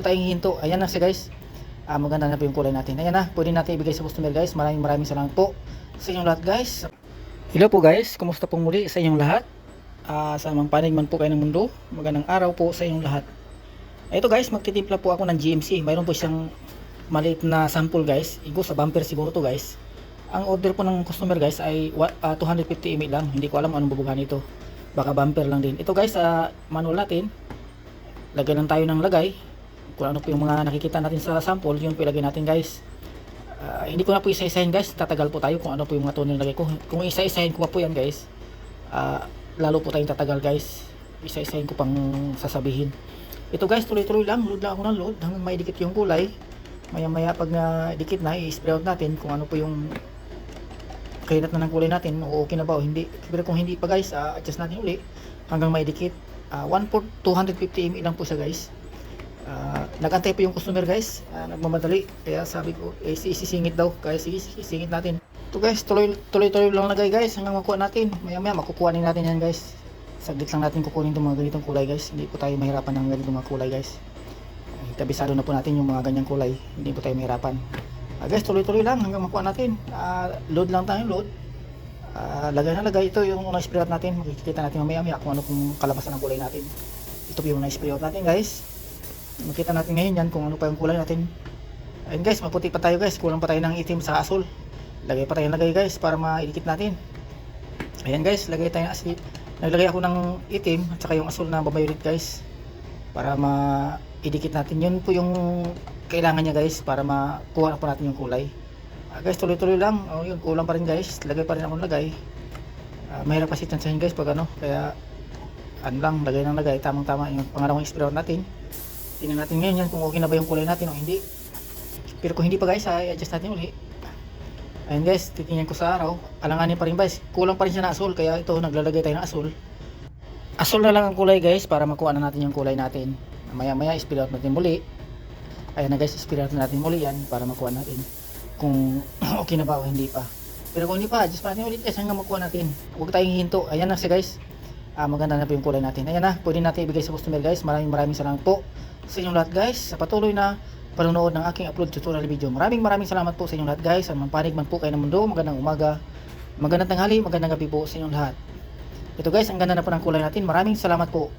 Tayong hinto. Ayan na siya guys. Maganda na po yung kulay natin. Ayan na, pwede natin ibigay sa customer guys. Maraming salamat po sa inyong lahat guys. Hello po guys, kumusta pong muli sa inyong lahat? Sa mga panig man po kayo ng mundo, magandang araw po sa inyong lahat. Ito guys, magtitimpla po ako ng GMC. Mayroon po siyang maliit na sample guys. Igo sa bumper siguro to guys. Ang order po ng customer guys ay 250 ml lang. Hindi ko alam anong bubugan nito. Baka bumper lang din. Ito guys, sa manual natin, lagay lang tayo ng lagay. Kung ano po yung mga nakikita natin sa sample, yun po ilagay natin guys. Hindi ko na po isa-isahin guys, tatagal po tayo kung ano po yung mga tunay nilagay ko. Kung isa-isahin ko pa po yan guys, lalo po tayong tatagal guys. Isa-isahin ko pang sasabihin. Ito guys, tuloy-tuloy lang, load lang ako ng load hanggang may dikit yung kulay. Maya-maya pag na-dikit na, i-spray out natin kung ano po yung kainat na ng kulay natin, o okay na ba o hindi. Pero kung hindi pa guys, adjust natin uli hanggang may dikit. 1/4 250 ml lang po siya guys. Nagantay po yung customer guys, nagmamadali, kaya sabi ko isisingit daw, kaya sige isingit natin. Ito guys, tuloy-tuloy lang lagay guys hanggang makuha natin. Maya-maya makukuha natin yan guys. Saglit lang natin kukunin itong mga ganitong kulay guys. Hindi po tayo mahirapan ng ganitong mga kulay guys. Kabisado na po natin yung mga ganyang kulay, hindi po tayo mahirapan. Guys, tuloy-tuloy lang hanggang makuha natin. Load lang tayo, load. Lagay na lagay. Ito yung na-spray out natin. Makikita natin mamaya-maya kung ano kung kalabasan ng kulay natin. Ito po yung na-spray out natin guys. Makita natin ngayon yan kung ano pa yung kulay natin. Ayun guys, maputi pa tayo guys. Kulang pa tayo ng itim sa asul. Lagay pa tayo ng lagay guys para maidikit natin. Ayan guys, lagay tayo ng asul. Naglagay ako ng itim at saka yung asul na babayulit guys, para maidikit natin. Yun po yung kailangan niya guys para makuha po natin yung kulay. Guys, tuloy-tuloy lang. Yun, kulang pa rin guys. Lagay pa rin akong lagay. Mahirap kasi tansahin guys pag ano. Kaya ano lang, lagay ng lagay. Tamang-tama yung pangalawang spray out natin. Tingnan natin ngayon yan kung okay na ba yung kulay natin o hindi. Pero kung hindi pa guys, i-adjust natin uli. Ayun guys, titingnan ko sa araw. Alanganin pa rin guys. Kulang pa rin siya na asul. Kaya ito, naglalagay tayo ng asul. Asul na lang ang kulay guys para makuha na natin yung kulay natin. Maya-maya, spray out natin muli. Ayan na guys, spray out natin muli yan para makuha natin kung okay na ba o hindi pa. Pero kung hindi pa, adjust natin ulit guys hanggang makuha natin. Huwag tayong hinto. Ayan na siya guys. Maganda na po yung kulay natin. Ayan na, pwede natin ibigay sa customer guys. Maraming salamat po sa inyong lahat guys sa patuloy na panonood ng aking upload tutorial video. Maraming salamat po sa inyong lahat guys. Ang panig man po kayo ng mundo, magandang umaga, magandang tanghali, magandang gabi po sa inyong lahat. Ito guys, ang ganda na po ng kulay natin. Maraming salamat po.